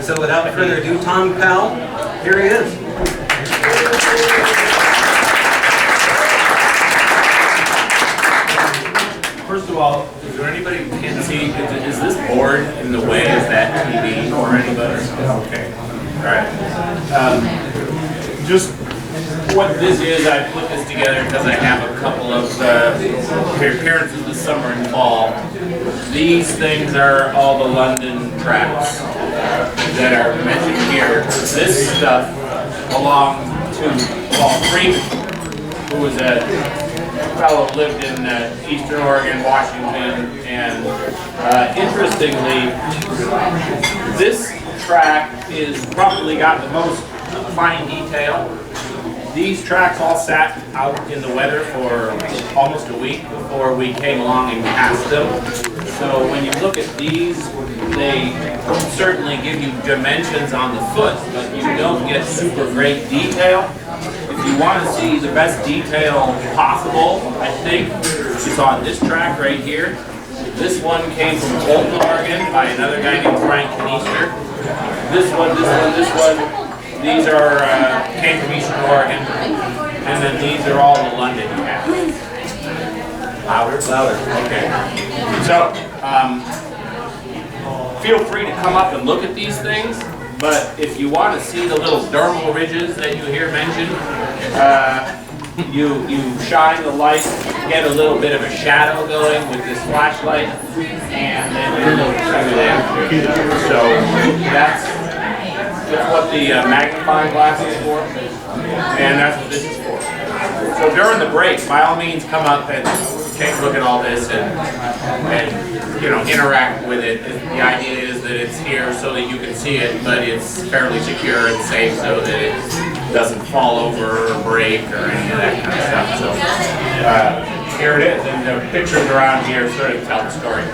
So without further ado, Thom Powell, here he is. First of all, is there anybody who can see, is this board in the way? Is that TV or anybody? Okay, all right. Just what this is, I put this together because I have a couple of appearances this summer and fall. These things are all the London tracks that are mentioned here. This stuff belonged to Paul Freeman, who was a fellow who lived in Eastern Oregon, Washington, and interestingly, this track is probably got the most fine detail. These tracks all sat out in the weather for almost a week before we came along and cast them. So when you look at these, they certainly give you dimensions on the foot, but you don't get super great detail. If you want to see the best detail possible, I think it's on this track right here. This one came from Portland, Oregon by another guy named Frank Kanister. This one, these are came from Eastern Oregon, and then these are all the London cats. Louder? Louder. Okay. So, feel free to come up and look at these things, but if you want to see the little dermal ridges that you hear mentioned, you shine the light, get a little bit of a shadow going with this flashlight, and then you'll see that. So, that's what the magnifying glass is for, and that's what this is for. So during the break, by all means, come up and take a look at all this and you know, interact with it. The idea is that it's here so that you can see it, but it's fairly secure and safe so that it doesn't fall over or break or any of that kind of stuff. So here it is, and the pictures around here sort of tell the story.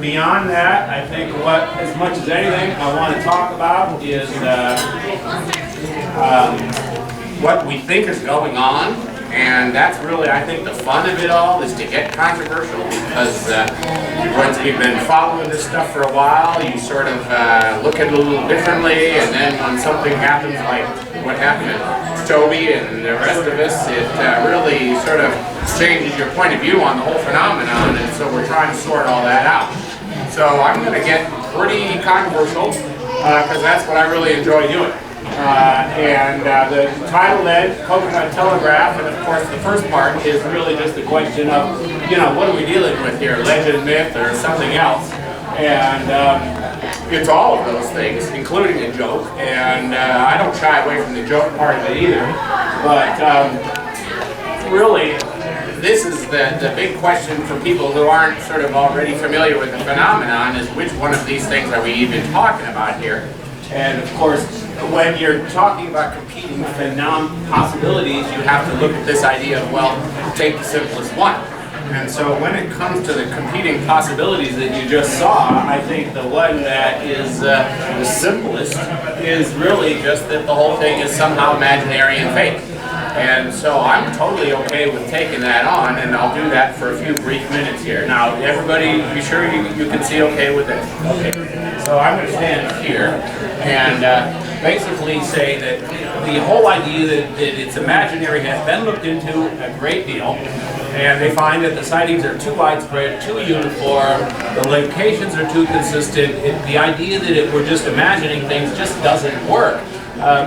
Beyond that, I think what, as much as anything, I want to talk about is what we think is going on, and that's really, I think, the fun of it all is to get controversial, because once we've been following this stuff for a while, you sort of look at it a little differently, and then when something happens like what happened to Toby and the rest of us, it really sort of changes your point of view on the whole phenomenon, and so we're trying to sort all that out. So I'm going to get pretty controversial, because that's what I really enjoy doing. The title then, Coconut Telegraph, and of course the first part is really just the question of, you know, what are we dealing with here, legend, myth, or something else? And it's all of those things, including a joke, and I don't shy away from the joke part of it either, but really, this is the big question for people who aren't sort of already familiar with the phenomenon, is which one of these things are we even talking about here? And of course, when you're talking about competing possibilities, you have to look at this idea of, well, take the simplest one. And so when it comes to the competing possibilities that you just saw, I think the one that is the simplest is really just that the whole thing is somehow imaginary and fake. And so I'm totally okay with taking that on, and I'll do that for a few brief minutes here. Now, everybody, be sure you can see okay with this. Okay. So I'm going to stand here and basically say that the whole idea that it's imaginary has been looked into a great deal, and they find that the sightings are too widespread, too uniform, the locations are too consistent. The idea that we're just imagining things just doesn't work.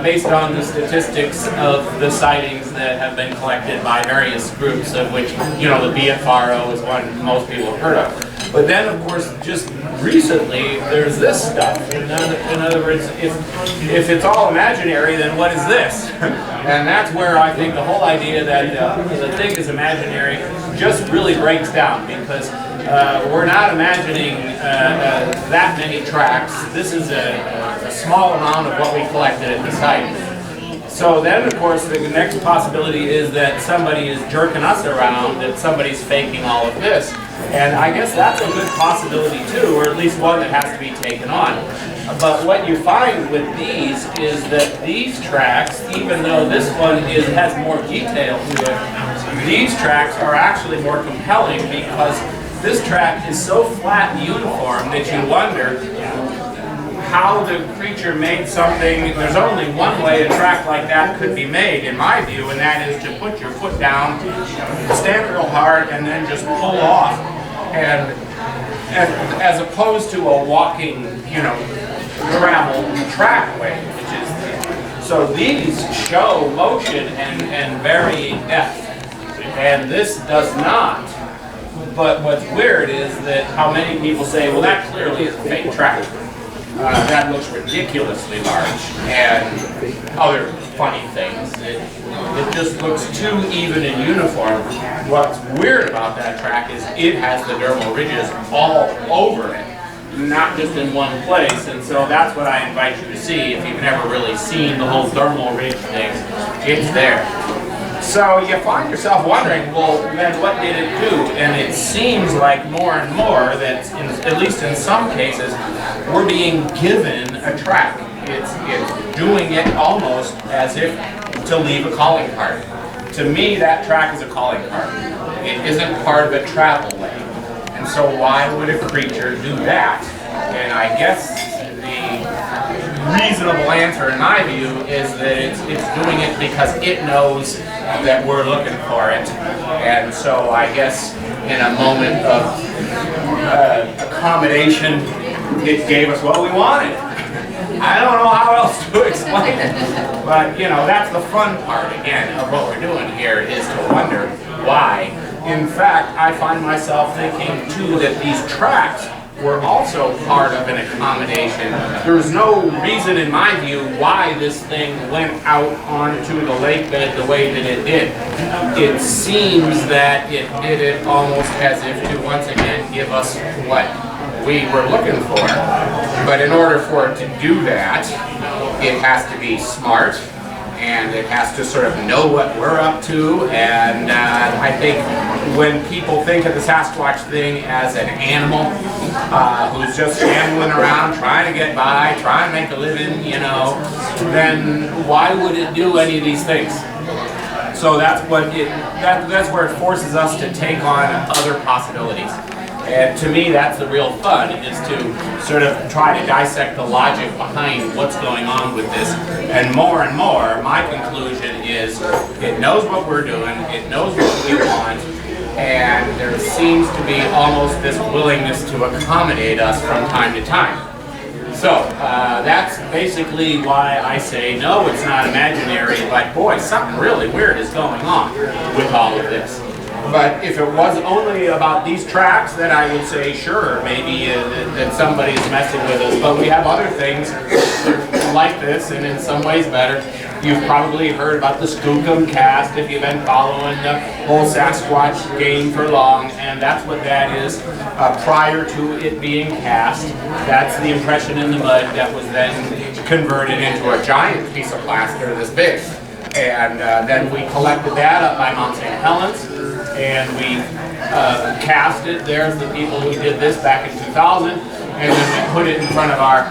Based on the statistics of the sightings that have been collected by various groups, of which, you know, the BFRO is one most people have heard of. But then, of course, just recently, there's this stuff. In other words, if it's all imaginary, then what is this? And that's where I think the whole idea that the thing is imaginary just really breaks down, because we're not imagining that many tracks. This is a small amount of what we collected at the site. So then, of course, the next possibility is that somebody is jerking us around, that somebody's faking all of this. And I guess that's a good possibility too, or at least one that has to be taken on. But what you find with these is that these tracks, even though this one has more detail to it, these tracks are actually more compelling, because this track is so flat and uniform that you wonder how the creature made something, there's only one way a track like that could be made, in my view, and that is to put your foot down, stand real hard, and then just pull off. And as opposed to a walking, you know, gravel track way, which is, so these show motion and varying depth. And this does not. But what's weird is that how many people say, well, that clearly is a fake track. That looks ridiculously large. And other funny things. It just looks too even and uniform. What's weird about that track is it has the dermal ridges all over it, not just in one place. And so that's what I invite you to see if you've never really seen the whole dermal ridge thing. It's there. So you find yourself wondering, well, then what did it do? And it seems like more and more that, at least in some cases, we're being given a track. It's doing it almost as if to leave a calling card. To me, that track is a calling card. It isn't part of a travel lane. And so why would a creature do that? And I guess the reasonable answer in my view is that it's doing it because it knows that we're looking for it. And so I guess in a moment of accommodation, it gave us what we wanted. I don't know how else to explain it, but you know, that's the fun part again of what we're doing here, is to wonder why. In fact, I find myself thinking too that these tracks were also part of an accommodation. There's no reason in my view why this thing went out onto the lake bed the way that it did. It seems that it did it almost as if to once again give us what we were looking for. But in order for it to do that, it has to be smart, and it has to sort of know what we're up to. And I think when people think of the Sasquatch thing as an animal who's just ambling around trying to get by, trying to make a living, you know, then why would it do any of these things? So that's where it forces us to take on other possibilities. And to me, that's the real fun, is to sort of try to dissect the logic behind what's going on with this. And more, my conclusion is it knows what we're doing, it knows what we want, and there seems to be almost this willingness to accommodate us from time to time. So that's basically why I say no, it's not imaginary, but boy, something really weird is going on with all of this. But if it was only about these tracks, then I would say, sure, maybe that somebody's messing with us. But we have other things like this, and in some ways better. You've probably heard about the Skookum cast if you've been following the whole Sasquatch game for long, and that's what that is. Prior to it being cast, that's the impression in the mud that was then converted into a giant piece of plaster this big. And then we collected that up by Mount St. Helens, and we cast it. There's the people who did this back in 2000, and then we put it in front of our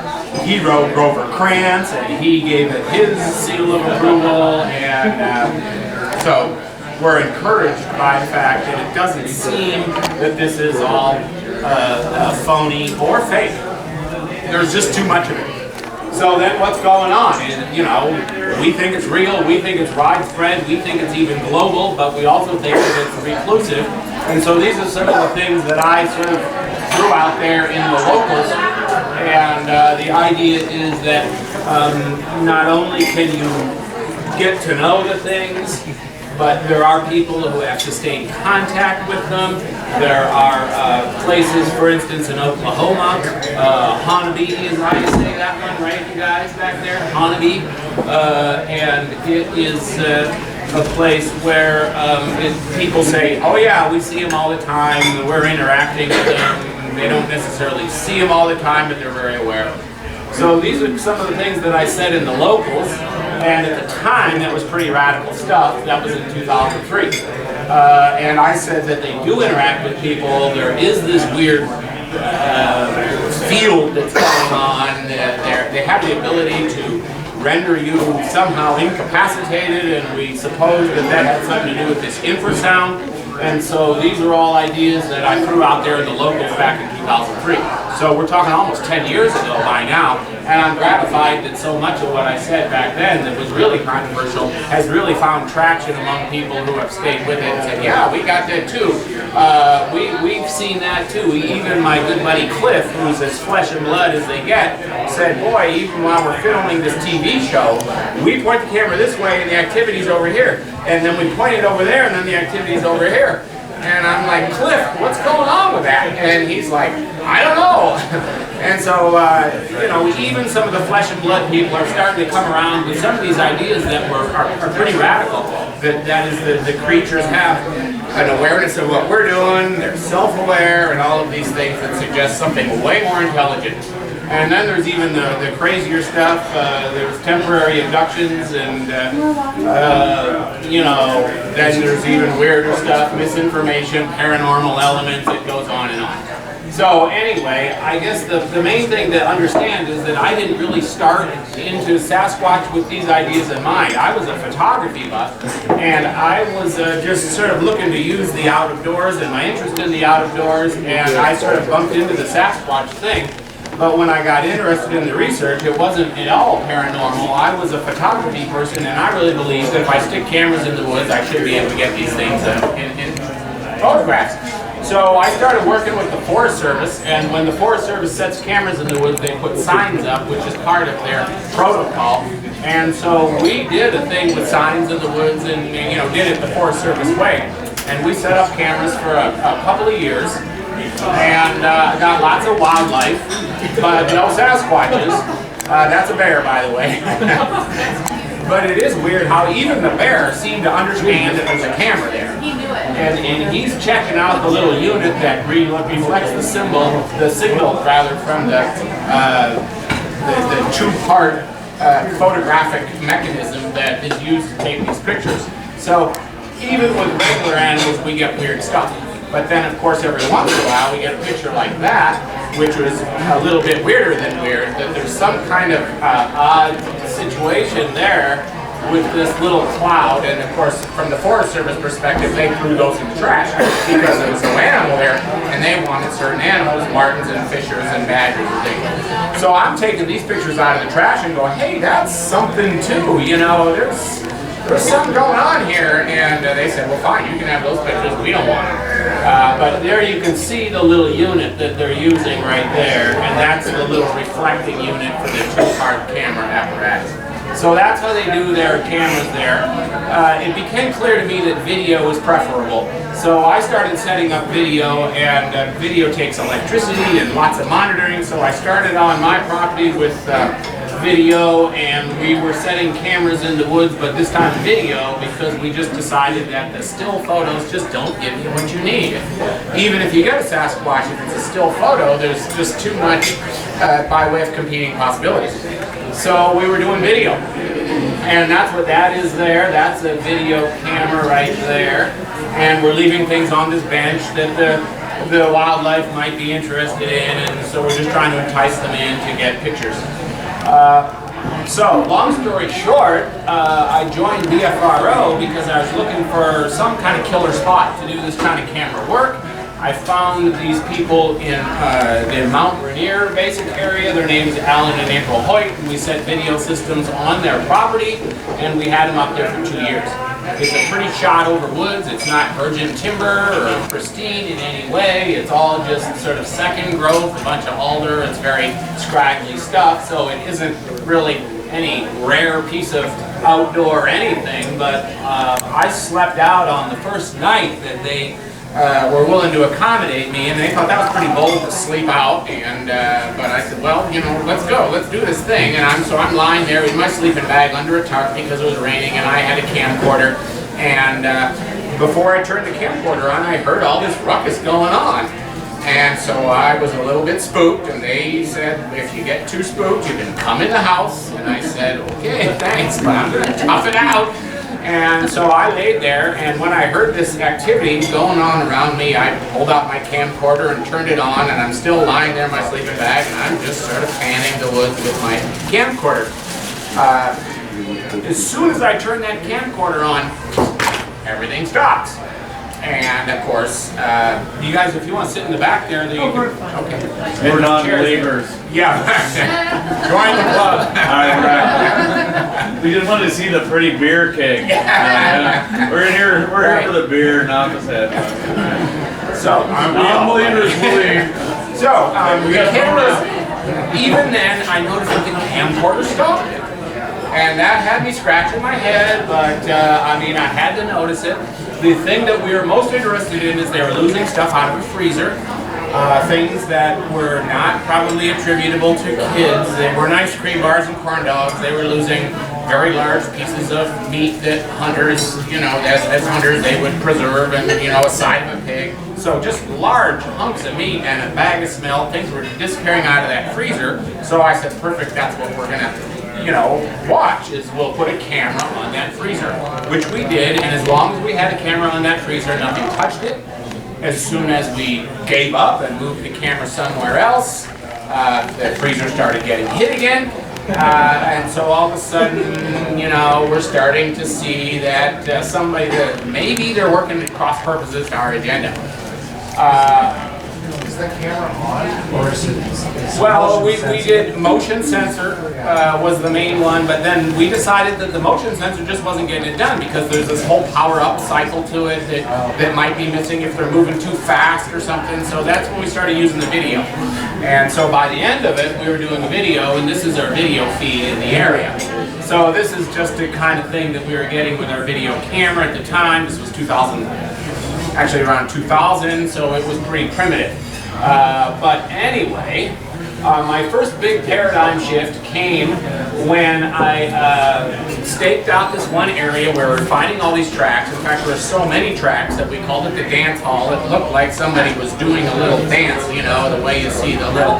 hero Grover Krantz, and he gave it his seal of approval. And so we're encouraged by the fact that it doesn't seem that this is all phony or fake. There's just too much of it. So then what's going on? And, you know, we think it's real, we think it's widespread, we think it's even global, but we also think that it's reclusive. And so these are some of the things that I sort of threw out there in the locals. And the idea is that not only can you get to know the things, but there are people who have sustained contact with them. There are places, for instance, in Oklahoma, Honaby is how you say that one, right, you guys back there? Honaby. And it is a place where people say, oh yeah, we see them all the time, we're interacting with them. They don't necessarily see them all the time, but they're very aware. So these are some of the things that I said in the locals, and at the time that was pretty radical stuff. That was in 2003. And I said that they do interact with people. There is this weird field that's going on. They have the ability to render you somehow incapacitated, and we suppose that that had something to do with this infrasound. And so these are all ideas that I threw out there in the locals back in 2003. 2003. So we're talking almost 10 years ago by now, and I'm gratified that so much of what I said back then that was really controversial has really found traction among people who have stayed with it and said, yeah, we got that too. We've seen that too. Even my good buddy Cliff, who's as flesh and blood as they get, said, boy, even while we're filming this TV show, we point the camera this way and the activity's over here. And then we point it over there and then the activity's over here. And I'm like, Cliff, what's going on with that? And he's like, I don't know. And so, you know, even some of the flesh and blood people are starting to come around with some of these ideas that are pretty radical. That is, the creatures have an awareness of what we're doing, they're self-aware, and all of these things that suggest something way more intelligent. And then there's even the crazier stuff. There's temporary abductions, and you know, then there's even weirder stuff, misinformation, paranormal elements. It goes on and on. So anyway, I guess the main thing to understand is that I didn't really start into Sasquatch with these ideas in mind. I was a photography buff, and I was just sort of looking to use the out of doors and my interest in the out of doors, and I sort of bumped into the Sasquatch thing. But when I got interested in the research, it wasn't at all paranormal. I was a photography person, and I really believed that if I stick cameras in the woods, I should be able to get these things in photographs. So I started working with the Forest Service, and when the Forest Service sets cameras in the woods, they put signs up, which is part of their protocol. And so we did a thing with signs in the woods, and you know, did it the Forest Service way. And we set up cameras for a couple of years, and got lots of wildlife, but no Sasquatches. That's a bear, by the way. But it is weird how even the bear seemed to understand that there's a camera there. He knew it. And he's checking out the little unit that reflects the signal rather from the two-part photographic mechanism that is used to take these pictures. So even with regular animals, we get weird stuff. But then, of course, every once in a while, we get a picture like that, which was a little bit weirder than weird, that there's some kind of odd situation there with this little cloud. And of course, from the Forest Service perspective, they threw those in the trash because there was no animal there, and they wanted certain animals, martins and fishers and badgers and things. So I'm taking these pictures out of the trash and going, hey, that's something too, you know, there's something going on here. And they said, well, fine, you can have those pictures, we don't want them. But there you can see the little unit that they're using right there, and that's the little reflecting unit for the two-part camera apparatus. So that's how they do their cameras there. It became clear to me that video was preferable. So I started setting up video, and video takes electricity and lots of monitoring. So I started on my property with video, and we were setting cameras in the woods, but this time video, because we just decided that the still photos just don't give you what you need. Even if you get a Sasquatch, if it's a still photo, there's just too much by way of competing possibilities. So we were doing video, and that's what that is there. That's a video camera right there, and we're leaving things on this bench that the wildlife might be interested in, and so we're just trying to entice them in to get pictures. So, long story short, I joined BFRO because I was looking for some kind of killer spot to do this kind of camera work. I found these people in the Mount Rainier basic area. Their names Alan and April Hoyt, and we set video systems on their property, and we had them up there for 2 years. It's a pretty shot over woods. It's not virgin timber or pristine in any way. It's all just sort of second growth, a bunch of alder. It's very scraggly stuff, so it isn't really any rare piece of outdoor anything, but I slept out on the first night that they were willing to accommodate me, and they thought that was pretty bold to sleep out. And but I said, well, you know, let's go, let's do this thing. And I'm lying there in my sleeping bag under a tarp because it was raining, and I had a camcorder. And before I turned the camcorder on, I heard all this ruckus going on. And so I was a little bit spooked, and they said, if you get too spooked, you can come in the house. And I said, okay, thanks, but I'm going to tough it out. And so I laid there, and when I heard this activity going on around me, I pulled out my camcorder and turned it on, and I'm still lying there in my sleeping bag, and I'm just sort of panning the woods with my camcorder. As soon as I turn that camcorder on, everything stops. And of course, you guys, if you want to sit in the back there, then you can. Okay. We're non-believers. Yeah. Join the club. All right. We just wanted to see the pretty beer keg. We're here for the beer, not the set. So, non-believers believe. So, the cameras, even then, I noticed that the camcorder stopped it. And that had me scratching my head, but I mean, I had to notice it. The thing that we were most interested in is they were losing stuff out of the freezer. Things that were not probably attributable to kids. They were ice cream bars and corn dogs. They were losing very large pieces of meat that hunters, you know, as hunters they would preserve, and, you know, a side of a pig. So just large hunks of meat and a bag of smell. Things were disappearing out of that freezer. So I said, perfect, that's what we're gonna, you know, watch, is we'll put a camera on that freezer, which we did, and as long as we had a camera on that freezer, nothing touched it. As soon as we gave up and moved the camera somewhere else, the freezer started getting hit again, and so all of a sudden, you know, we're starting to see that somebody, that maybe they're working at cross purposes to our agenda. Is the camera on, or is it? Well, we did motion sensor was the main one, but then we decided that the motion sensor just wasn't getting it done because there's this whole power-up cycle to it that might be missing if they're moving too fast or something. So that's when we started using the video. And so by the end of it, we were doing the video, and this is our video feed in the area. So this is just the kind of thing that we were getting with our video camera at the time. This was 2000, actually around 2000, so it was pretty primitive. But anyway, my first big paradigm shift came when I staked out this one area where we're finding all these tracks. In fact, there were so many tracks that we called it the dance hall. It looked like somebody was doing a little dance, you know, the way you see the little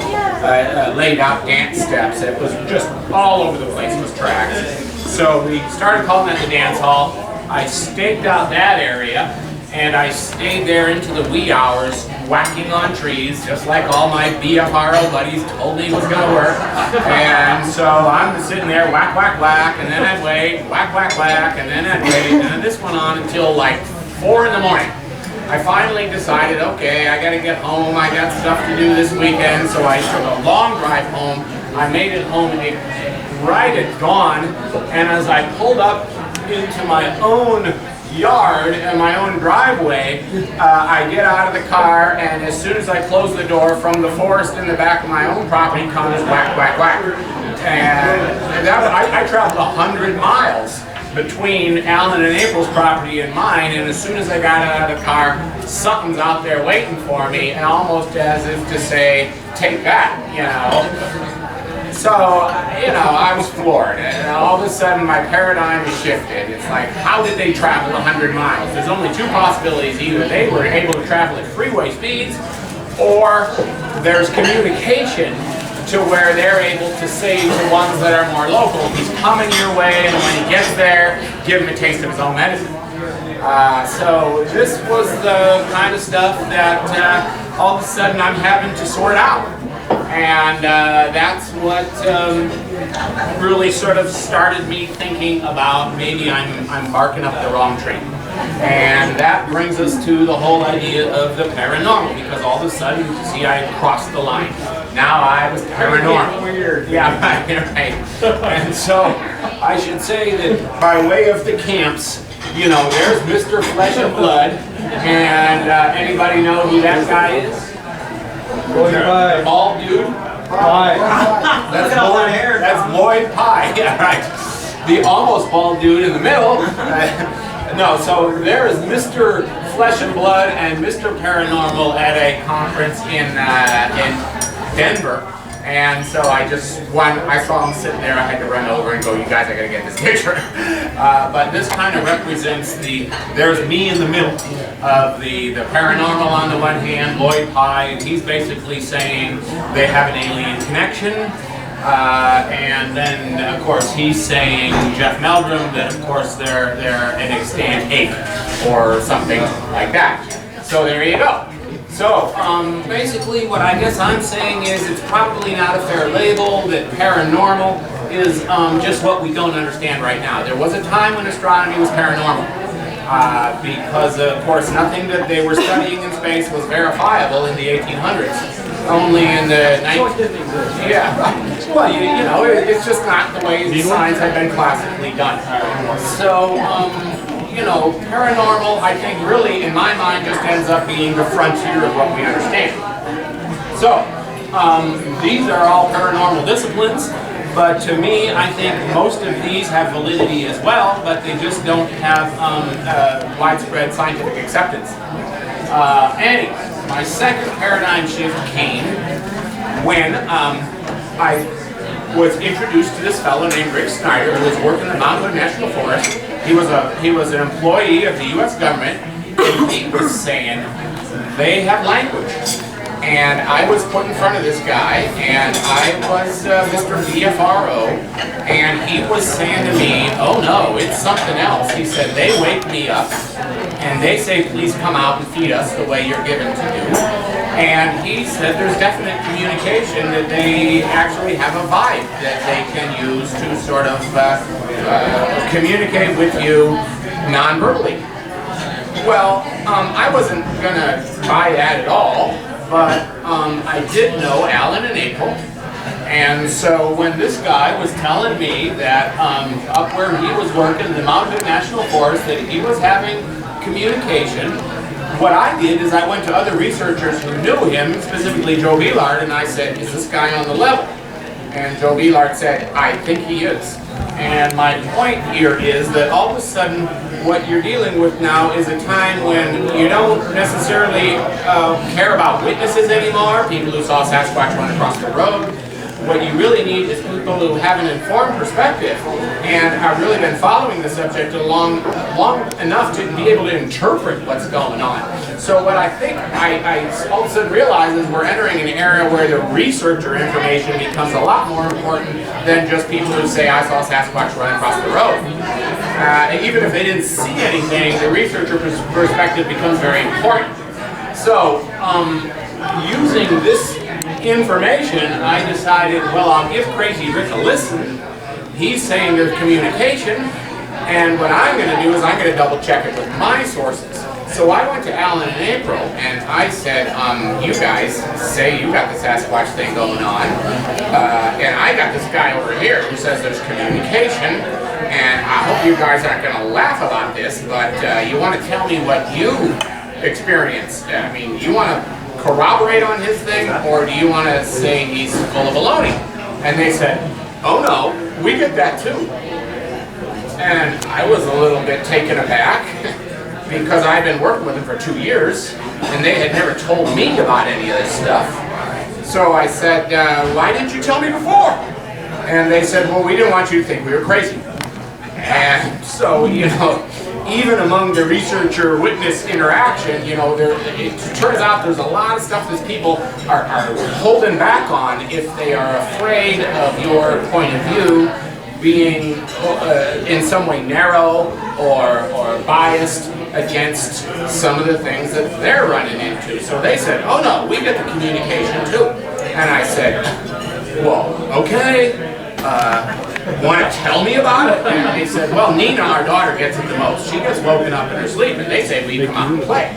laid out dance steps. It was just all over the place with tracks. So we started calling that the dance hall. I staked out that area, and I stayed there into the wee hours, whacking on trees, just like all my BFRO buddies told me was gonna work. And so I'm sitting there, whack, whack, whack, and then I'd wait, whack, whack, whack, and then I'd wait, and then this went on until like 4 in the morning. I finally decided, okay, I gotta get home, I got stuff to do this weekend, so I took a long drive home. I made it home right at dawn, and as I pulled up into my own yard and my own driveway, I get out of the car, and as soon as I close the door, from the forest in the back of my own property comes whack, whack, whack. And I traveled 100 miles between Alan and April's property and mine, and as soon as I got out of the car, something's out there waiting for me, and almost as if to say, take that, you know. So, you know, I was floored, and all of a sudden my paradigm shifted. It's like, how did they travel 100 miles? There's only two possibilities. Either they were able to travel at freeway speeds, or there's communication to where they're able to say to ones that are more local, he's coming your way, and when he gets there, give him a taste of his own medicine. So this was the kind of stuff that all of a sudden I'm having to sort out. And that's what really sort of started me thinking about maybe I'm barking up the wrong tree. And that brings us to the whole idea of the paranormal, because all of a sudden, see, I crossed the line. Now I was paranormal. Weird. Yeah, right. And so I should say that by way of the camps, you know, there's Mr. Flesh and Blood, and anybody know who that guy is? The bald dude? Pie. That's Lloyd Pye. Yeah, right. The almost bald dude in the middle. No, so there is Mr. Flesh and Blood and Mr. Paranormal at a conference in Denver. And so when I saw him sitting there, I had to run over and go, you guys, I gotta get this picture. But this kind of represents there's me in the middle of the paranormal on the one hand, Lloyd Pye, and he's basically saying they have an alien connection. And then, of course, he's saying, Jeff Meldrum, that of course they're an extant ape or something like that. So there you go. So, basically what I guess I'm saying is it's probably not a fair label, that paranormal is just what we don't understand right now. There was a time when astronomy was paranormal. because of course nothing that they were studying in space was verifiable in the 1800s. Only in the 19th. Yeah. Well, you know, it's just not the way science had been classically done. So, you know, paranormal, I think, really, in my mind, just ends up being the frontier of what we understand. So, these are all paranormal disciplines, but to me, I think most of these have validity as well, but they just don't have widespread scientific acceptance. Anyway, my second paradigm shift came when I was introduced to this fellow named Rick Snyder, who was working in Mount Hood National Forest. He was an employee of the U.S. government, and he was saying they have language. And I was put in front of this guy, and I was Mr. VFRO, and he was saying to me, oh no, it's something else. He said, they wake me up, and they say, please come out and feed us the way you're given to do. And he said there's definite communication, that they actually have a vibe that they can use to sort of communicate with you non-verbally. Well, I wasn't going to buy that at all. But I did know Alan and April, and so when this guy was telling me that up where he was working in the Mount Hood National Forest, that he was having communication, what I did is I went to other researchers who knew him, specifically Joe Villard, and I said, is this guy on the level? And Joe Villard said, I think he is. And my point here is that all of a sudden, what you're dealing with now is a time when you don't necessarily care about witnesses anymore, people who saw Sasquatch run across the road. What you really need is people who have an informed perspective and have really been following the subject long enough to be able to interpret what's going on. So what I think I all of a sudden realize is we're entering an era where the researcher information becomes a lot more important than just people who say, I saw Sasquatch run across the road. And even if they didn't see anything, the researcher perspective becomes very important. So using this information, I decided, well, I'll give Crazy Rick a listen. He's saying there's communication, and what I'm going to do is I'm going to double check it with my sources. So I went to Alan in April, and I said, you guys say you got the Sasquatch thing going on, and I got this guy over here who says there's communication, and I hope you guys aren't going to laugh about this, but you want to tell me what you experienced. I mean, you want to corroborate on his thing, or do you want to say he's full of baloney? And they said, oh no, we get that too. And I was a little bit taken aback because I've been working with them for 2 years and they had never told me about any of this stuff. So I said, why didn't you tell me before? And they said, well, we didn't want you to think we were crazy. And so, you know, even among the researcher-witness interaction, you know, it turns out there's a lot of stuff that people are holding back on if they are afraid of your point of view being in some way narrow or biased against some of the things that they're running into. So they said, oh no, we get the communication too. And I said, well, okay. Want to tell me about it? And they said, well, Nina, our daughter, gets it the most. She gets woken up in her sleep, and they say we come out and play.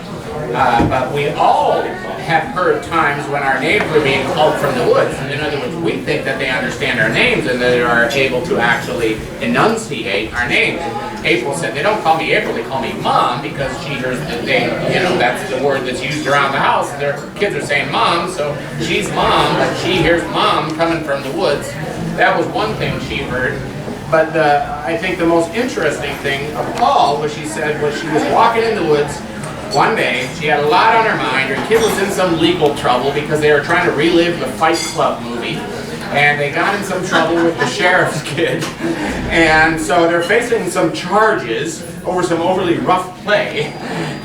But we all have heard times when our names are being called from the woods. In other words, we think that they understand our names and that they are able to actually enunciate our names. April said, they don't call me April, they call me Mom, because she hears that they, you know, that's the word that's used around the house. Their kids are saying Mom, so she's Mom, but she hears Mom coming from the woods. That was one thing she heard. But I think the most interesting thing of all, what she said, was she was walking in the woods one day. She had a lot on her mind. Her kid was in some legal trouble because they were trying to relive the Fight Club movie. And they got in some trouble with the sheriff's kid. And so they're facing some charges over some overly rough play.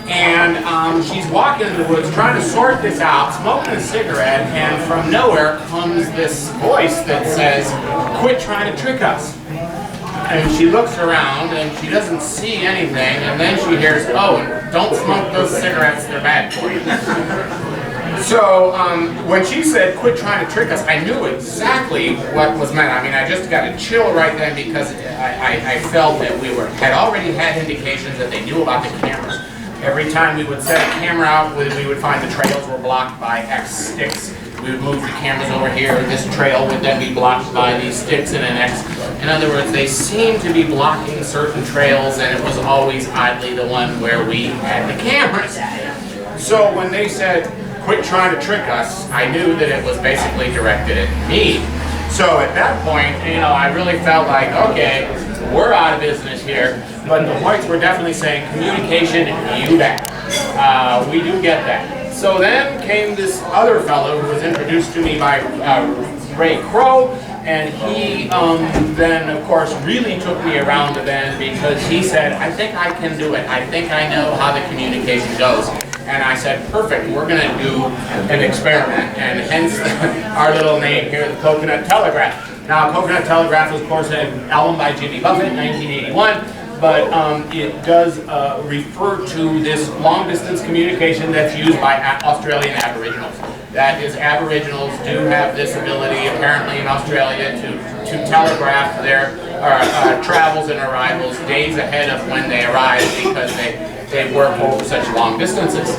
And she's walking in the woods trying to sort this out, smoking a cigarette, and from nowhere comes this voice that says, quit trying to trick us. And she looks around and she doesn't see anything, and then she hears, oh, don't smoke those cigarettes, they're bad for you. So when she said, quit trying to trick us, I knew exactly what was meant. I mean, I just got a chill right then because I felt that had already had indications that they knew about the cameras. Every time we would set a camera out, we would find the trails were blocked by X sticks. We would move the cameras over here. This trail would then be blocked by these sticks and an X. In other words, they seemed to be blocking certain trails, and it was always oddly the one where we had the cameras. So when they said, quit trying to trick us, I knew that it was basically directed at me. So at that point, you know, I really felt like, okay, we're out of business here. But the whites were definitely saying, communication, you bet. We do get that. So then came this other fellow who was introduced to me by Ray Crow, and he then, of course, really took me around the bend because he said, I think I can do it. I think I know how the communication goes. And I said, perfect, we're going to do an experiment, and hence our little name here, the Coconut Telegraph. Now, Coconut Telegraph was, of course, an album by Jimmy Buffett in 1981, but it does refer to this long-distance communication that's used by Australian Aboriginals. That is, Aboriginals do have this ability, apparently in Australia, to telegraph their travels and arrivals days ahead of when they arrive because they work over such long distances.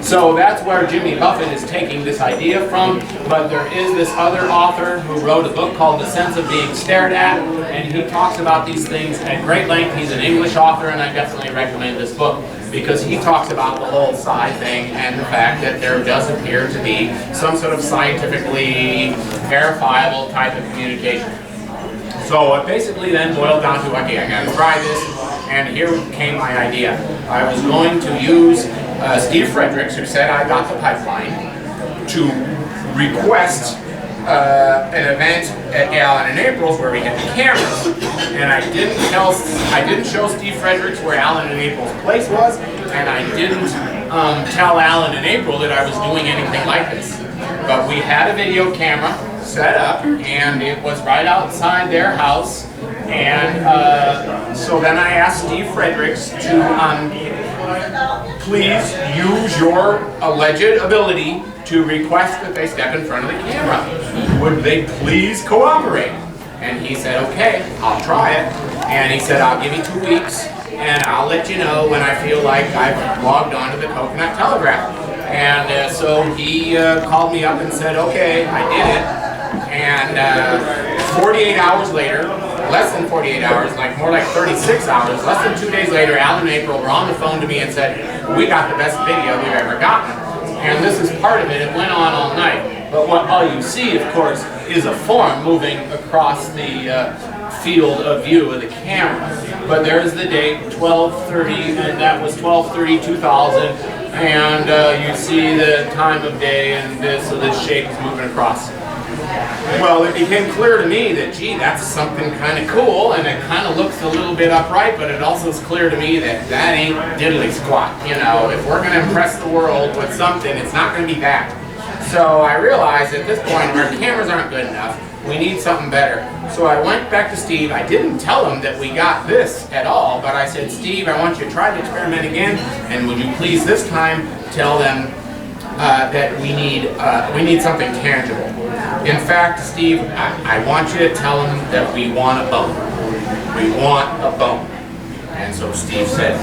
So that's where Jimmy Buffett is taking this idea from, but there is this other author who wrote a book called The Sense of Being Stared At, and he talks about these things at great length. He's an English author, and I definitely recommend this book because he talks about the whole psi thing and the fact that there does appear to be some sort of scientifically verifiable type of communication. So it basically then boiled down to, okay, I gotta try this. And here came my idea. I was going to use Steve Fredericks, who said I got the pipeline, to request an event at Alan and April's where we had the cameras. And I didn't show Steve Fredericks where Alan and April's place was, and I didn't tell Alan and April that I was doing anything like this. But we had a video camera set up, and it was right outside their house. And so then I asked Steve Fredericks to please use your alleged ability to request that they step in front of the camera. Would they please cooperate? And he said, okay, I'll try it. And he said, I'll give you 2 weeks, and I'll let you know when I feel like I've logged on to the Coconut Telegraph. And so he called me up and said, okay, I did it. And 48 hours later, less than 48 hours, like more like 36 hours, less than 2 days later, Alan and April were on the phone to me and said, we got the best video we've ever gotten. And this is part of it. It went on all night. But what all you see, of course, is a form moving across the field of view of the camera. But there's the date, 12/30, and that was 12/30/2000. And you see the time of day, and so this shape is moving across. Well, it became clear to me that, gee, that's something kind of cool, and it kind of looks a little bit upright, but it also is clear to me that that ain't diddly squat. You know, if we're going to impress the world with something, it's not going to be that. So I realized at this point, our cameras aren't good enough. We need something better. So I went back to Steve. I didn't tell him that we got this at all, but I said, Steve, I want you to try the experiment again, and would you please this time tell them that we need something tangible. In fact, Steve, I want you to tell them that we want a bone. We want a bone. And so Steve said,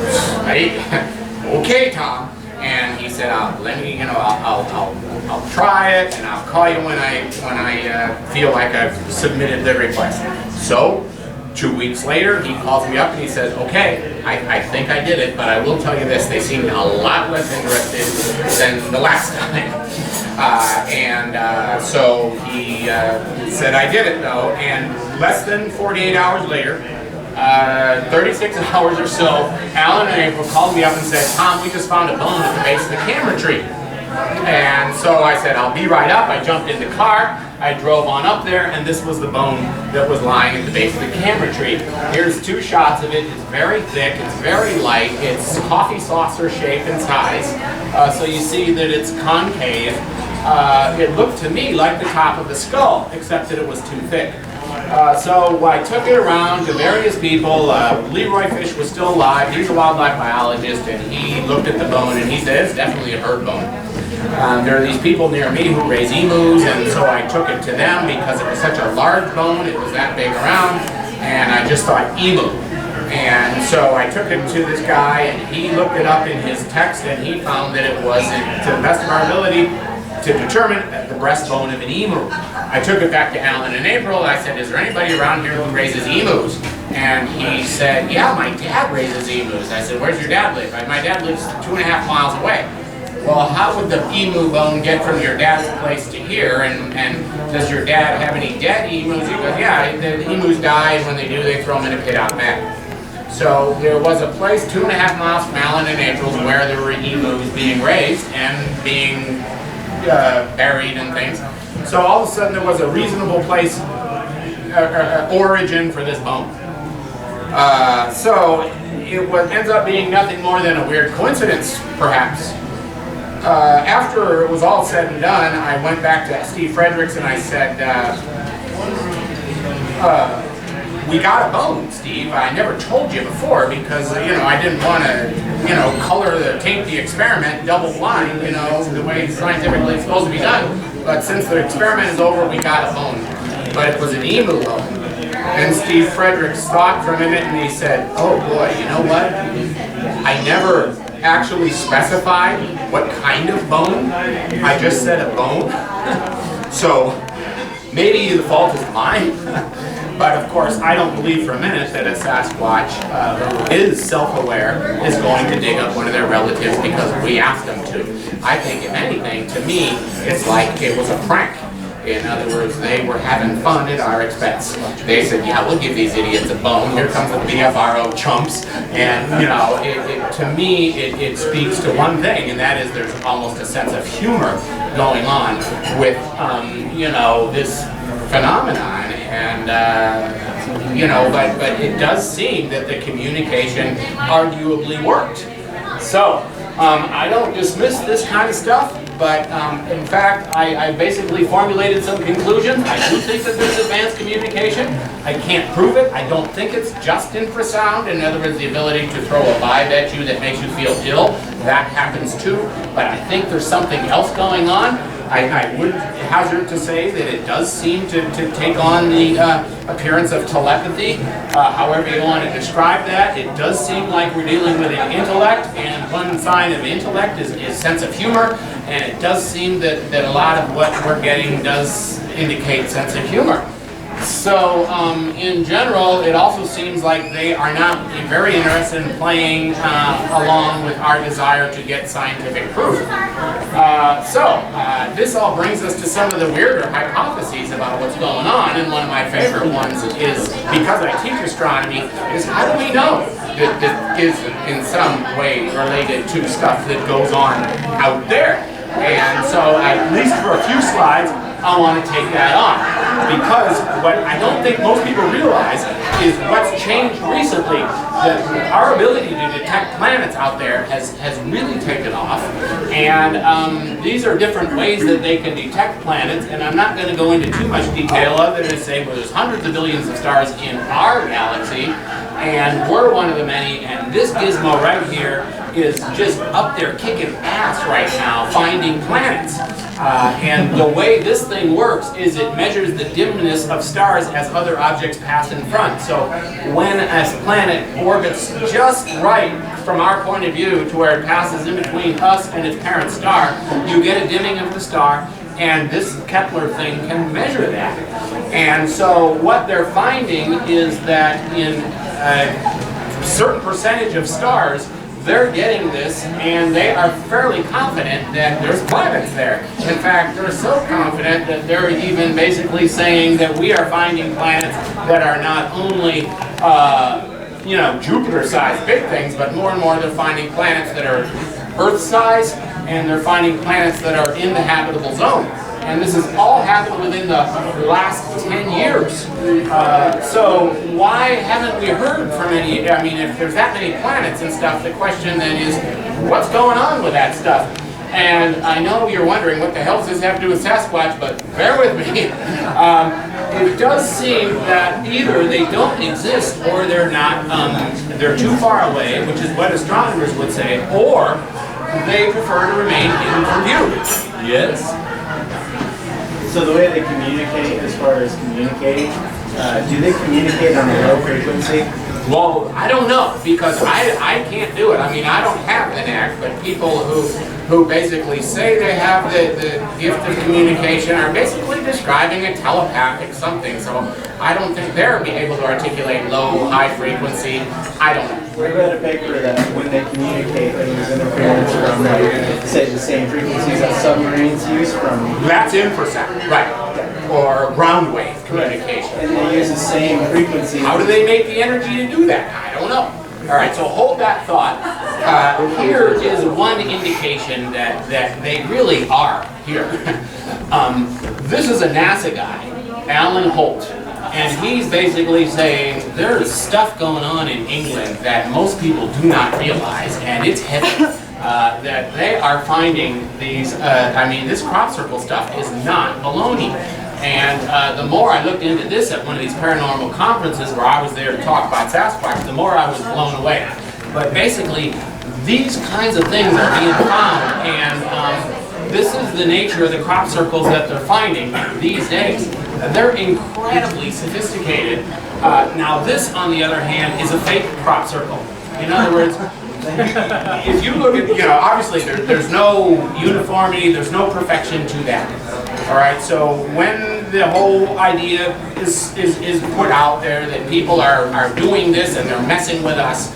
okay, Tom. And he said, I'll try it, and I'll call you when I feel like I've submitted the request. So 2 weeks later, he calls me up and he says, okay, I think I did it, but I will tell you this, they seemed a lot less interested than the last time. So he said I did it though, and less than 48 hours later, 36 hours or so, Alan and April called me up and said, Tom, we just found a bone at the base of the camera tree. And so I said, I'll be right up. I jumped in the car, I drove on up there, and this was the bone that was lying at the base of the camera tree. Here's 2 shots of it. It's very thick, it's very light, it's coffee saucer shape and size. So you see that it's concave. It looked to me like the top of the skull, except that it was too thick. So I took it around to various people. Leroy Fish was still alive. He's a wildlife biologist, and he looked at the bone and he said, it's definitely a bird bone. There are these people near me who raise emus, and so I took it to them because it was such a large bone, it was that big around, and I just thought emu. And so I took it to this guy, and he looked it up in his text, and he found that it was, to the best of our ability, to determine the breastbone of an emu. I took it back to Alan in April. I said, is there anybody around here who raises emus? And he said, yeah, my dad raises emus. I said, where's your dad live? My dad lives 2.5 miles away. Well, how would the emu bone get from your dad's place to here? And does your dad have any dead emus? He goes, yeah, the emus die, and when they do, they throw them in a pit out back. So there was a place 2.5 miles from Allen and April's where there were emus being raised and being buried and things. So all of a sudden there was a reasonable place, origin for this bone. So it ends up being nothing more than a weird coincidence, perhaps. After it was all said and done, I went back to Steve Fredericks and I said, we got a bone, Steve. I never told you before because, I didn't want to, taint the experiment double blind, the way scientifically it's supposed to be done. But since the experiment is over, we got a bone. But it was an emu bone. And Steve Fredericks thought for a minute and he said, oh boy, you know what? I never actually specified what kind of bone. I just said a bone. So maybe the fault is mine. But of course, I don't believe for a minute that a Sasquatch who is self-aware is going to dig up one of their relatives because we asked them to. I think, if anything, to me, it's like it was a prank. In other words, they were having fun at our expense. They said, yeah, we'll give these idiots a bone. Here comes the BFRO chumps. And, to me, it speaks to one thing, and that is there's almost a sense of humor going on with, this phenomenon. And, but it does seem that the communication arguably worked. So, I don't dismiss this kind of stuff, but in fact, I basically formulated some conclusions. I do think that there's advanced communication. I can't prove it. I don't think it's just infrasound. In other words, the ability to throw a vibe at you that makes you feel ill. That happens too. But I think there's something else going on. I would hazard to say that it does seem to take on the appearance of telepathy. However you want to describe that, it does seem like we're dealing with an intellect, and one sign of intellect is sense of humor, and it does seem that a lot of what we're getting does indicate sense of humor. So, in general, it also seems like they are not very interested in playing along with our desire to get scientific proof. This all brings us to some of the weirder hypotheses about what's going on, and one of my favorite ones is, because I teach astronomy, is how do we know that this is in some way related to stuff that goes on out there? And so, at least for a few slides, I want to take that on, because what I don't think most people realize is what's changed recently, that our ability to detect planets out there has really taken off, and these are different ways that they can detect planets, and I'm not going to go into too much detail other than to say, well, there's hundreds of billions of stars in our galaxy, and we're one of the many, and this gizmo right here is just up there kicking ass right now finding planets. And the way this thing works is it measures the dimness of stars as other objects pass in front. So when a planet orbits just right from our point of view to where it passes in between us and its parent star, you get a dimming of the star, and this Kepler thing can measure that. And so what they're finding is that in a certain percentage of stars, they're getting this, and they are fairly confident that there's planets there. In fact, they're so confident that they're even basically saying that we are finding planets that are not only, Jupiter-sized big things, but more and more they're finding planets that are Earth-size, and they're finding planets that are in the habitable zone. And this has all happened within the last 10 years. So why haven't we heard from any, if there's that many planets and stuff, the question then is, what's going on with that stuff? And I know you're wondering, what the hell does this have to do with Sasquatch, but bear with me. it does seem that either they don't exist or they're not, they're too far away, which is what astronomers would say, or they prefer to remain hidden from view. Yes? So the way they communicate, as far as communicating, do they communicate on a low frequency? Well, I don't know, because I can't do it. I mean, I don't have the knack, but people who basically say they have the gift of communication are basically describing a telepathic something. So I don't think they're being able to articulate low, high frequency. I don't know. We read a paper that when they communicate, there's interference from, like, say, the same frequencies that submarines use from. That's infrasound, right? Or ground wave communication. And they use the same frequency. How do they make the energy to do that? I don't know. All right, so hold that thought. Here is one indication that they really are here. This is a NASA guy, Alan Holt, and he's basically saying there's stuff going on in England that most people do not realize, and it's heavy. That they are finding these, I mean, this crop circle stuff is not baloney. And the more I looked into this at one of these paranormal conferences where I was there to talk about Sasquatch, the more I was blown away. But basically, these kinds of things are being found, and this is the nature of the crop circles that they're finding these days. They're incredibly sophisticated. Now this, on the other hand, is a fake crop circle. In other words, if you look at, obviously there's no uniformity, there's no perfection to that. All right, so when the whole idea is put out there that people are doing this and they're messing with us,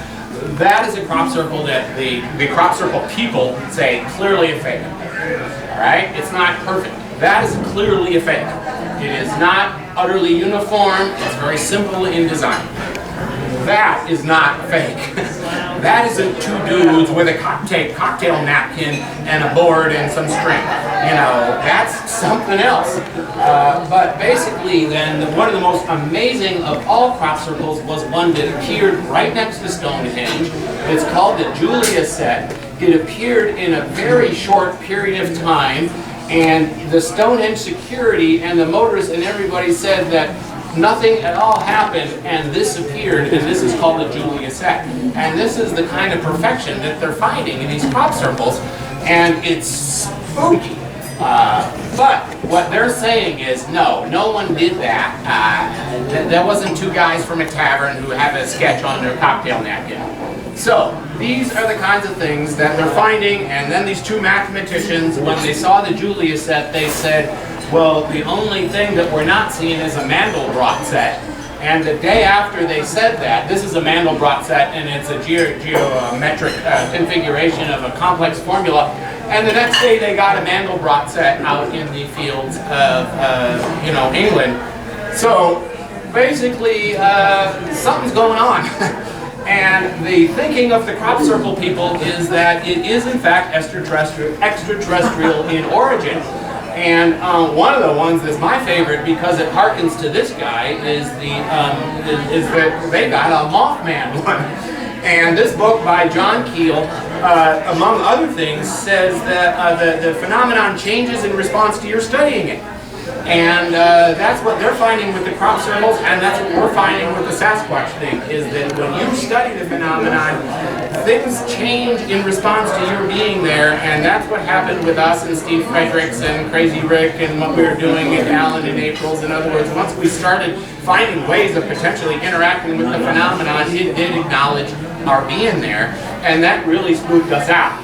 that is a crop circle that the crop circle people say clearly a fake. All right, it's not perfect. That is clearly a fake. It is not utterly uniform. It's very simple in design. That is not fake. That isn't two dudes with a cocktail napkin and a board and some string. That's something else. But basically then, one of the most amazing of all crop circles was one that appeared right next to Stonehenge. It's called the Julia set. It appeared in a very short period of time, and the Stonehenge security and the motorists and everybody said that nothing at all happened, and this appeared, and this is called the Julia set. And this is the kind of perfection that they're finding in these crop circles, and it's spooky. But what they're saying is, no one did that. That wasn't two guys from a tavern who have a sketch on their cocktail napkin. So, these are the kinds of things that they're finding, and then these two mathematicians, when they saw the Julia set, they said, well, the only thing that we're not seeing is a Mandelbrot set. And the day after they said that, this is a Mandelbrot set, and it's a geometric configuration of a complex formula. And the next day they got a Mandelbrot set out in the fields of, England. So basically, something's going on. And the thinking of the crop circle people is that it is in fact extraterrestrial in origin. And one of the ones that's my favorite, because it harkens to this guy, is that they got a Mothman one. And this book by John Keel, among other things, says that the phenomenon changes in response to your studying it. And that's what they're finding with the crop circles, and that's what we're finding with the Sasquatch thing, is that when you study the phenomenon, things change in response to your being there, and that's what happened with us and Steve Fredericks and Crazy Rick and what we were doing in Alan and April's. In other words, once we started finding ways of potentially interacting with the phenomenon, it did acknowledge our being there, and that really spooked us out.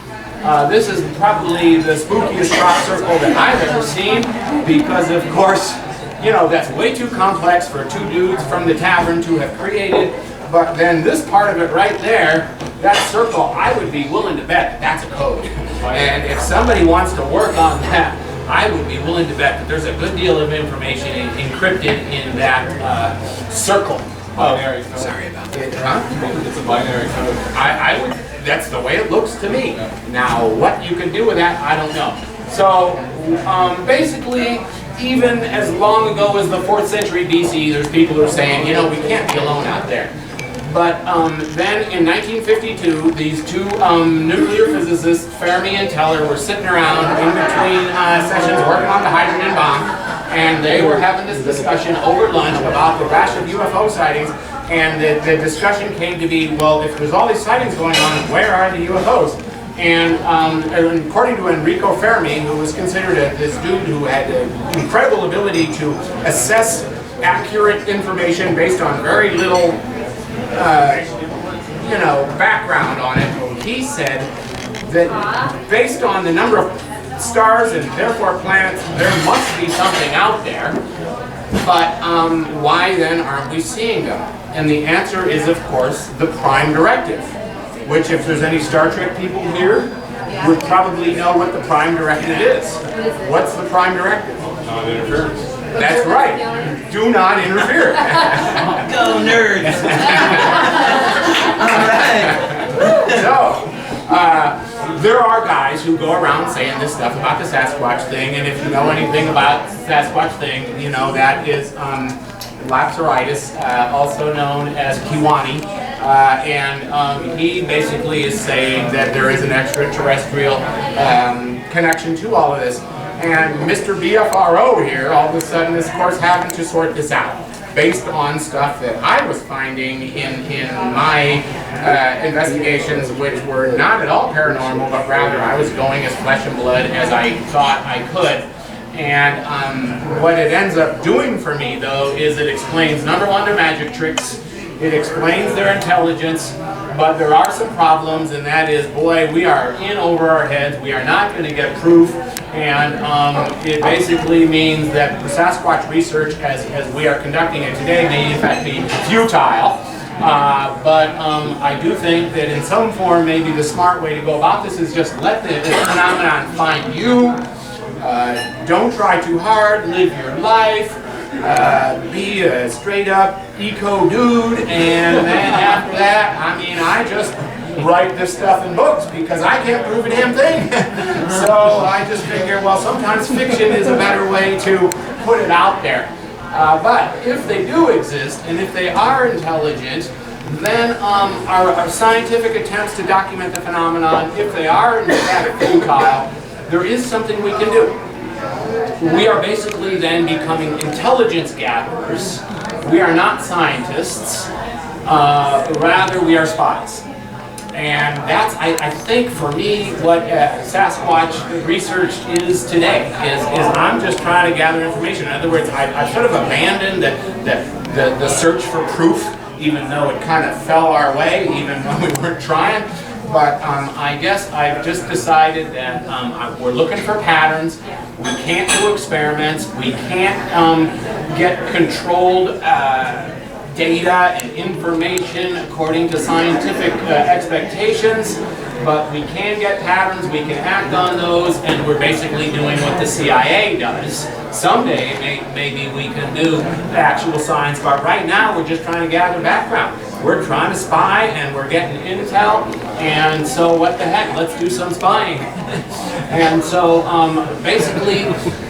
This is probably the spookiest crop circle that I've ever seen, because of course, that's way too complex for two dudes from the tavern to have created. But then this part of it right there, that circle, I would be willing to bet that that's a code. And if somebody wants to work on that, I would be willing to bet that there's a good deal of information encrypted in that circle. Binary code. Sorry about that. Huh? It's a binary code. I would. That's the way it looks to me. Now, what you can do with that, I don't know. So, basically, even as long ago as the 4th century BC, there's people who are saying, we can't be alone out there. But then in 1952, these two nuclear physicists, Fermi and Teller, were sitting around in between sessions working on the hydrogen bomb, and they were having this discussion over lunch about the rash of UFO sightings, and the discussion came to be, well, if there's all these sightings going on, where are the UFOs? And according to Enrico Fermi, who was considered this dude who had incredible ability to assess accurate information based on very little, background on it, he said that based on the number of stars and therefore planets, there must be something out there. But why then aren't we seeing them? And the answer is, of course, the prime directive. Which, if there's any Star Trek people here, would probably know what the prime directive is. What's the prime directive? Non-interference. That's right. Do not interfere. Go nerds! All right. So, there are guys who go around saying this stuff about the Sasquatch thing, and if you know anything about Sasquatch thing, you know that is Lapsaritis, also known as Kiwani. And he basically is saying that there is an extraterrestrial connection to all of this. And Mr. BFRO here, all of a sudden, is of course having to sort this out based on stuff that I was finding in my investigations, which were not at all paranormal, but rather I was going as flesh and blood as I thought I could. And what it ends up doing for me, though, is it explains, number one, their magic tricks. It explains their intelligence, but there are some problems, and that is, boy, we are in over our heads. We are not going to get proof, and it basically means that the Sasquatch research, as we are conducting it today, may in fact be futile. But I do think that in some form, maybe the smart way to go about this is just let the phenomenon find you. Don't try too hard. Live your life. Be a straight up eco dude, and then after that, I mean, I just write this stuff in books because I can't prove a damn thing. So I just figure, well, sometimes fiction is a better way to put it out there. But if they do exist, and if they are intelligent, then our scientific attempts to document the phenomenon, if they are in fact futile, there is something we can do. We are basically then becoming intelligence gatherers. We are not scientists, rather we are spies. And that's, I think, for me, what Sasquatch research is today, is I'm just trying to gather information. In other words, I've sort of abandoned the search for proof, even though it kind of fell our way, even when we weren't trying. But I guess I've just decided that we're looking for patterns. We can't do experiments. We can't get controlled data and information according to scientific expectations. But we can get patterns, we can act on those, and we're basically doing what the CIA does. Someday, maybe we can do actual science, but right now we're just trying to gather background. We're trying to spy, and we're getting intel, and so what the heck, let's do some spying. And so basically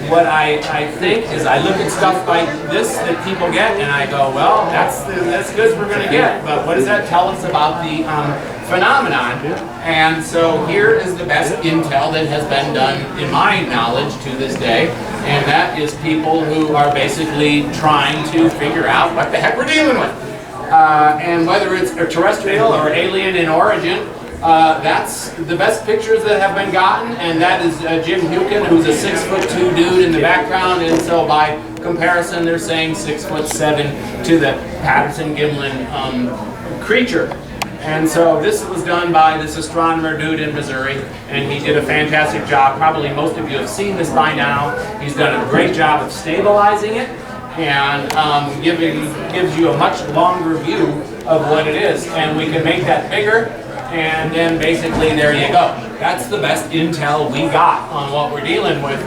what I think is I look at stuff like this that people get, and I go, well, that's good as we're going to get, but what does that tell us about the phenomenon? And so here is the best intel that has been done, in my knowledge, to this day, and that is people who are basically trying to figure out what the heck we're dealing with. And whether it's terrestrial or alien in origin, that's the best pictures that have been gotten, and that is Jim Hukin, who's a 6'2" dude in the background, and so by comparison they're saying 6'7" to the Patterson-Gimlin creature. And so this was done by this astronomer dude in Missouri, and he did a fantastic job. Probably most of you have seen this by now. He's done a great job of stabilizing it and gives you a much longer view of what it is. And we can make that bigger, and then basically there you go. That's the best intel we got on what we're dealing with.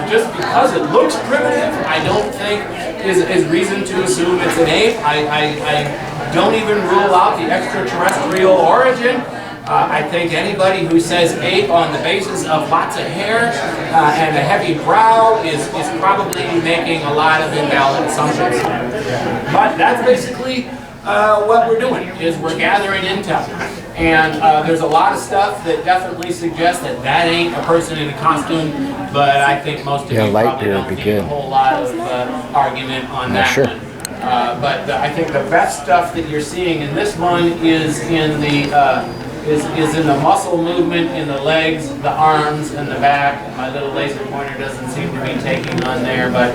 Just because it looks primitive, I don't think is reason to assume it's an ape. I don't even rule out the extraterrestrial origin. I think anybody who says ape on the basis of lots of hair and a heavy brow is probably making a lot of invalid assumptions. But that's basically what we're doing, is we're gathering intel. And there's a lot of stuff that definitely suggests that that ain't a person in a costume, but I think most of you light probably beer don't would be need a good. whole lot of argument on that sure. one. But I think the best stuff that you're seeing in this one is in the is in the muscle movement in the legs, the arms, and the back. My little laser pointer doesn't seem to be taking on there, but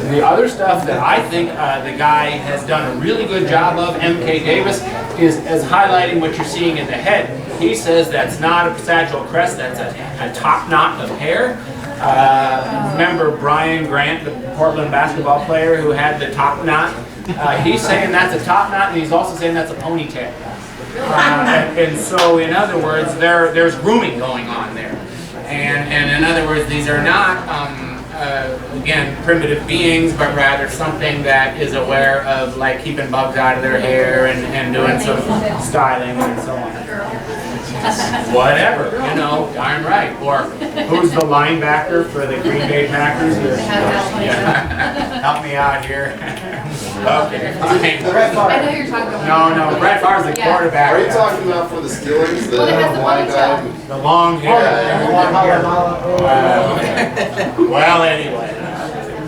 the other stuff that I think the guy has done a really good job of, M.K. Davis, is highlighting what you're seeing in the head. He says that's not a sagittal crest, that's a top knot of hair. Remember Brian Grant, the Portland basketball player who had the top knot? He's saying that's a top knot, and he's also saying that's a ponytail. And so, in other words, there's grooming going on there. And in other words, these are not, again, primitive beings, but rather something that is aware of, like, keeping bugs out of their hair and doing some styling and so on. Whatever, you know, darn right. Or who's the linebacker for the Green Bay Packers? Yeah. Help me out here. Okay, fine. Brett Favre. I know you're talking about. No, Brett Favre's the quarterback. Are you talking about for the Steelers? Well, it has the blind guy? ponytail. The long hair. Well, anyway,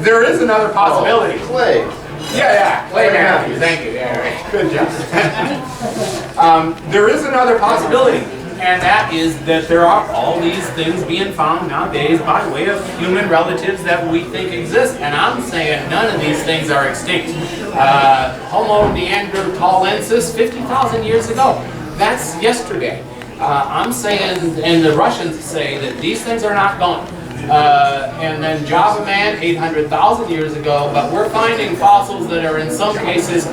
there is another possibility. Clay. Yeah, Clay Matthews. Thank you. Yeah, right. Good job. There is another possibility, and that is that there are all these things being found nowadays by way of human relatives that we think exist, and I'm saying none of these things are extinct. Homo neanderthalensis, 50,000 years ago. That's yesterday. I'm saying, and the Russians say that these things are not gone. And then Java Man, 800,000 years ago, but we're finding fossils that are in some cases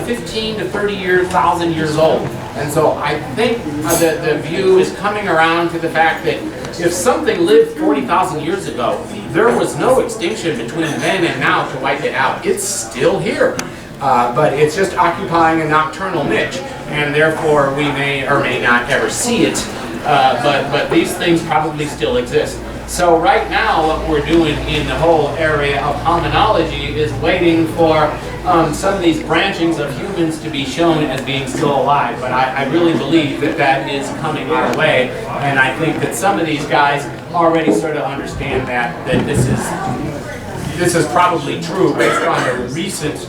15 to 30,000 years old. And so I think that the view is coming around to the fact that if something lived 40,000 years ago, there was no extinction between then and now to wipe it out. It's still here. But it's just occupying a nocturnal niche, and therefore we may or may not ever see it, but these things probably still exist. So right now what we're doing in the whole area of hominology is waiting for some of these branchings of humans to be shown as being still alive, but I really believe that that is coming our way, and I think that some of these guys already sort of understand that this is probably true based on the recent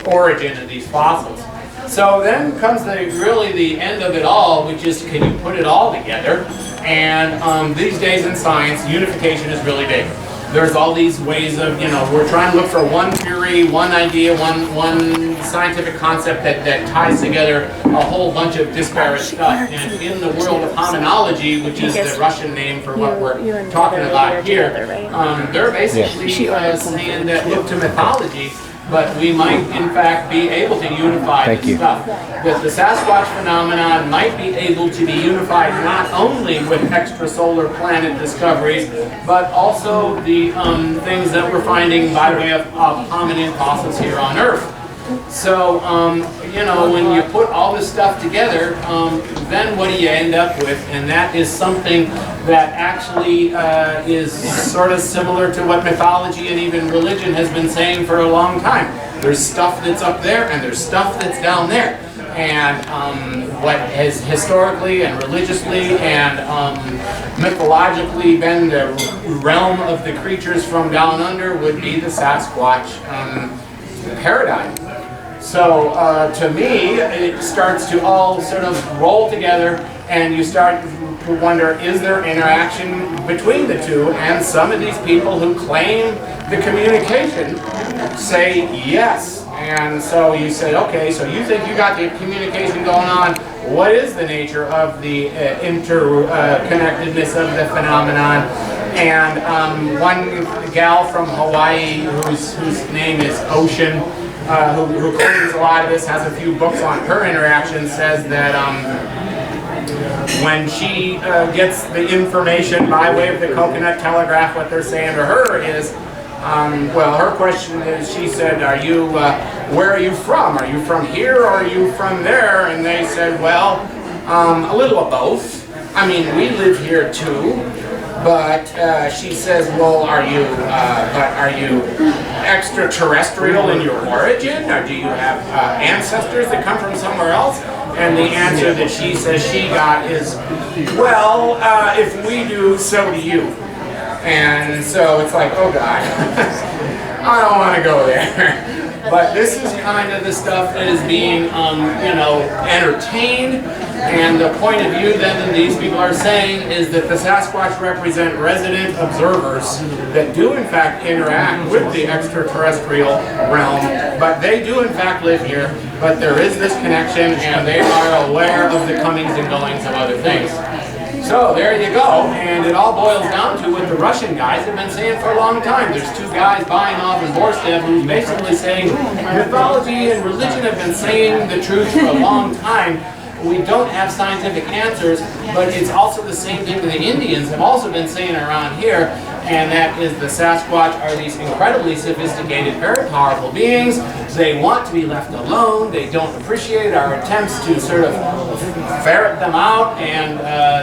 origin of these fossils. So then comes really the end of it all, which is can you put it all together? And these days in science, unification is really big. There's all these ways of, we're trying to look for one theory, one idea, one scientific concept that ties together a whole bunch of disparate stuff. And in the world of hominology, which is the Russian name for what we're talking about here, they're basically saying that look to mythology, but we might in fact be able to unify this stuff. That the Sasquatch phenomenon might be able to be unified not only with extrasolar planet discoveries, but also the things that we're finding by way of hominin fossils here on Earth. So, when you put all this stuff together, then what do you end up with? And that is something that actually is sort of similar to what mythology and even religion has been saying for a long time. There's stuff that's up there and there's stuff that's down there. And what has historically and religiously and mythologically been the realm of the creatures from down under would be the Sasquatch paradigm. So to me, it starts to all sort of roll together, and you start to wonder, is there interaction between the two? And some of these people who claim the communication say yes. And so you say, okay, so you think you got the communication going on. What is the nature of the interconnectedness of the phenomenon? And one gal from Hawaii whose name is Ocean, who claims a lot of this, has a few books on her interactions, says that when she gets the information by way of the Coconut Telegraph, what they're saying to her is, her question is, she said, where are you from? Are you from here or are you from there? And they said, well, a little of both. I mean, we live here too, But she says, well, are you extraterrestrial in your origin? Or do you have ancestors that come from somewhere else? And the answer that she says she got is, well, if we do, so do you. And so it's like, oh God, I don't want to go there. But this is kind of the stuff that is being, entertained. And the point of view then that these people are saying is that the Sasquatch represent resident observers that do in fact interact with the extraterrestrial realm, but they do in fact live here, but there is this connection and they are aware of the comings and goings of other things. So there you go, and it all boils down to what the Russian guys have been saying for a long time. There's two guys buying off in Borstev who's basically saying mythology and religion have been saying the truth for a long time. We don't have scientific answers, but it's also the same thing that the Indians have also been saying around here, and that is the Sasquatch are these incredibly sophisticated, very powerful beings. They want to be left alone. They don't appreciate our attempts to sort of ferret them out, and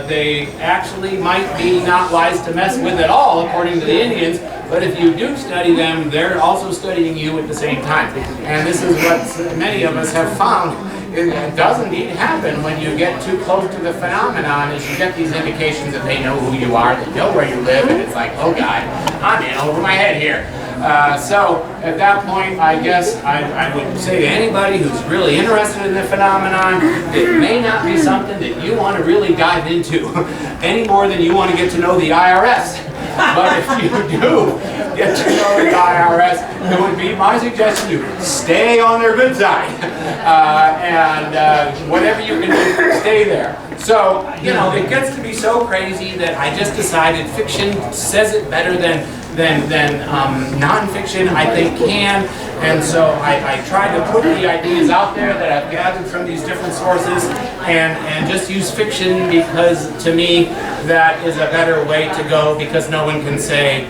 they actually might be not wise to mess with at all, according to the Indians. But if you do study them, they're also studying you at the same time. And this is what many of us have found. It does indeed happen when you get too close to the phenomenon, is you get these indications that they know who you are, they know where you live, and it's like, oh God, I'm in over my head here. So at that point, I guess I would say to anybody who's really interested in the phenomenon, it may not be something that you want to really dive into any more than you want to get to know the IRS. But if you do get to know the IRS, it would be my suggestion to stay on their good side. And whatever you can do, stay there. So, it gets to be so crazy that I just decided fiction says it better than nonfiction, I think, can. And so I tried to put the ideas out there that I've gathered from these different sources and just use fiction because, to me, that is a better way to go, because no one can say,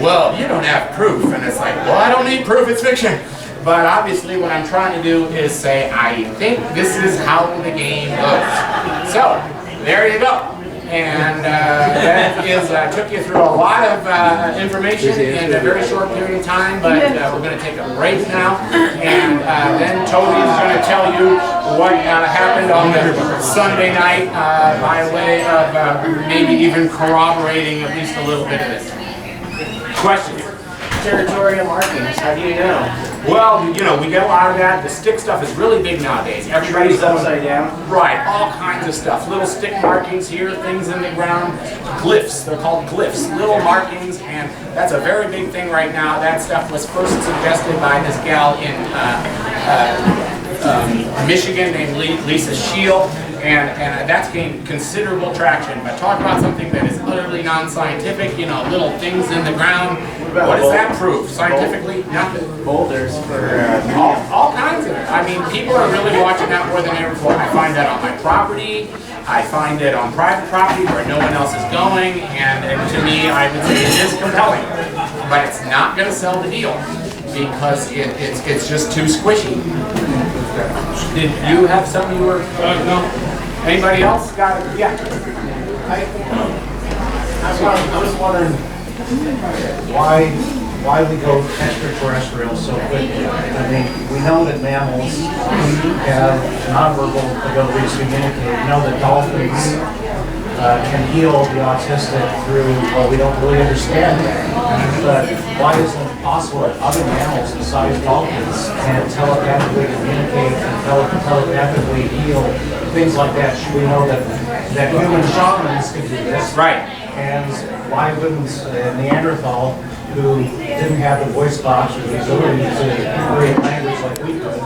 well, you don't have proof. And it's like, well, I don't need proof, it's fiction. But obviously what I'm trying to do is say, I think this is how the game goes. So, there you go. And that is, took you through a lot of information in a very short period of time, but we're going to take a break now, and then Toby is going to tell you what happened on the Sunday night by way of maybe even corroborating at least a little bit of this. Questions? Territorial markings, how do you know? Well, we get a lot of that. The stick stuff is really big nowadays. Everybody's upside down? Right, all kinds of stuff. Little stick markings here, things in the ground. Glyphs, they're called glyphs. Little markings, and that's a very big thing right now. That stuff was first suggested by this gal in Michigan named Lisa Shield. And that's gained considerable traction. But talk about something that is utterly non-scientific, little things in the ground. What does that prove? Scientifically, nothing. Boulders for all kinds of it. I mean, people are really watching that more than ever before. I find that on my property. I find it on private property where no one else is going. And to me, I would say it is compelling. But it's not going to sell the deal because it's just too squishy. Did you have something you were... no. Anybody else got it? Yeah. I was wondering why we go extraterrestrial so quickly. I mean, we know that mammals have nonverbal abilities to communicate. We know that dolphins can heal the autistic through, well, we don't really understand that. But why isn't it possible that other mammals besides dolphins can telepathically communicate and telepathically heal, things like that? We know that human shamans can do this. Right. And why wouldn't Neanderthal, who didn't have the voice box or the ability to create language like we could,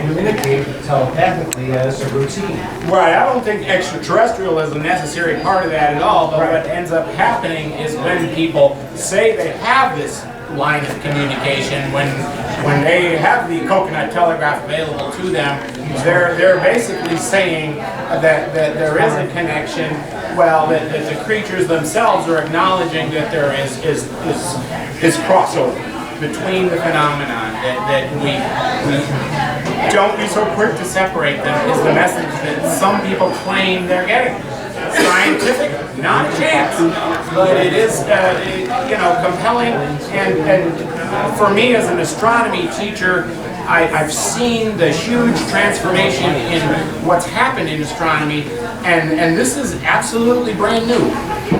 communicate telepathically as a routine? Right, I don't think extraterrestrial is a necessary part of that at all, but what ends up happening is when people say they have this line of communication, when they have the Coconut Telegraph available to them, they're basically saying that there is a connection. Well, that the creatures themselves are acknowledging that there is crossover between the phenomenon, that we don't be so quick to separate them, is the message that some people claim they're getting. scientific, not a chance, but it is, you know, compelling. And for me as an astronomy teacher, I've seen the huge transformation in what's happened in astronomy, and this is absolutely brand new.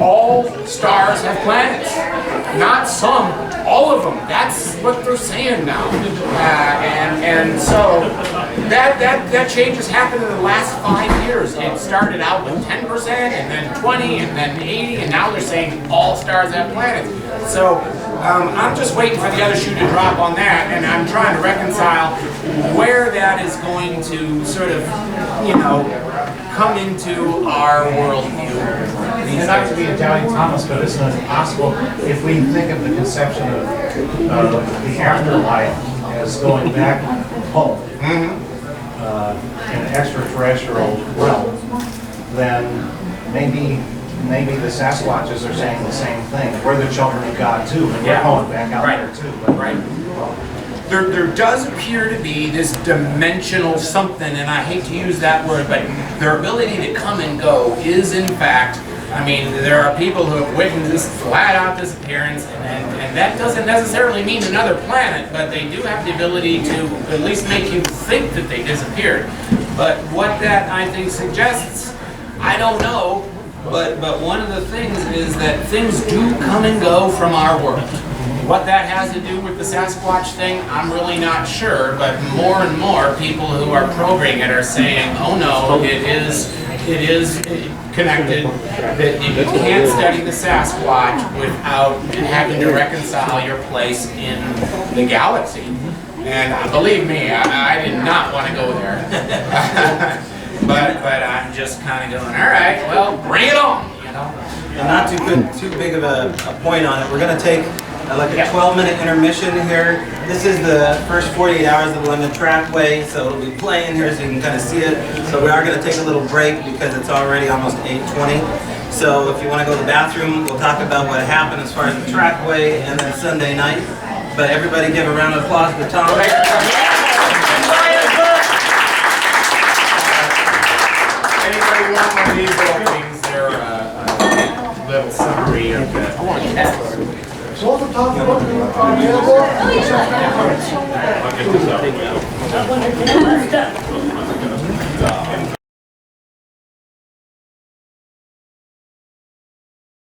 All stars have planets, not some, all of them. That's what they're saying now, and so that change has happened in the last 5 years. It started out with 10%, and then 20, and then 80, and now they're saying all stars have planets. So I'm just waiting for the other shoe to drop on that, and I'm trying to reconcile where that is going to sort of, you know, come into our worldview. It's not to be a doubting Thomas, but it's not impossible if we think of the conception of the afterlife as going back home in an extraterrestrial realm, then maybe the Sasquatches are saying the same thing. We're the children of God too, and we're going back out there too. But, There does appear to be this dimensional something, and I hate to use that word, but their ability to come and go is in fact, I mean, there are people who have witnessed this flat out disappearance, and that doesn't necessarily mean another planet, but they do have the ability to at least make you think that they disappeared. But what that, I think, suggests, I don't know, but one of the things is that things do come and go from our world. What that has to do with the Sasquatch thing, I'm really not sure, but more and more people who are probing it are saying, oh no, it is connected, that you can't study the Sasquatch without having to reconcile your place in the galaxy. And believe me, I did not want to go there. but I'm just kind of going, all right, well, bring it on, you know. And not too big of a point on it. We're going to take like a 12-minute intermission here. This is the first 48 hours of the London Trackway, so it'll be playing here so you can kind of see it. So we are going to take a little break because it's already almost 8:20. So if you want to go to the bathroom, we'll talk about what happened as far as the Trackway and then Sunday night. But everybody give a round of applause to Thom. Anybody want one of these little things? They're a little summary of the... So the top one available?